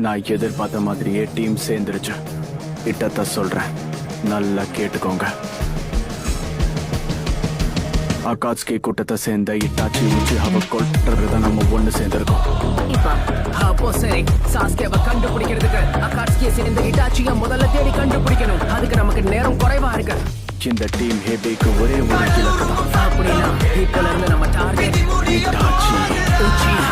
நான் எதிர்பார்த்த மாதிரியே டீம் சேர்ந்துருச்சு. இட்டத்தை சொல்றேன், நல்லா கேட்டுக்கோங்க. அகாட்ஸ்கி கூட்டத்தை சேர்ந்த இட்டாச்சி உச்சிஹாவை கொல்றதுதான் நம்ம ஒண்ணு சேர்ந்திருக்கோம். அப்போ சரி, சாஸ்கேவை கண்டுபிடிக்கிறதுக்கு அகாட்ஸ்கியை சேர்ந்த இட்டாச்சியை முதல்ல தேடி கண்டுபிடிக்கணும். அதுக்கு நமக்கு நேரம் குறைவா இருக்கு. இந்த டீம் ஹேபிக்கு ஒரே ஒரு இலக்கு தான். அப்படின்னா இப்பல இருந்து நம்ம டார்கெட் இட்டாச்சி. உச்சிஹா.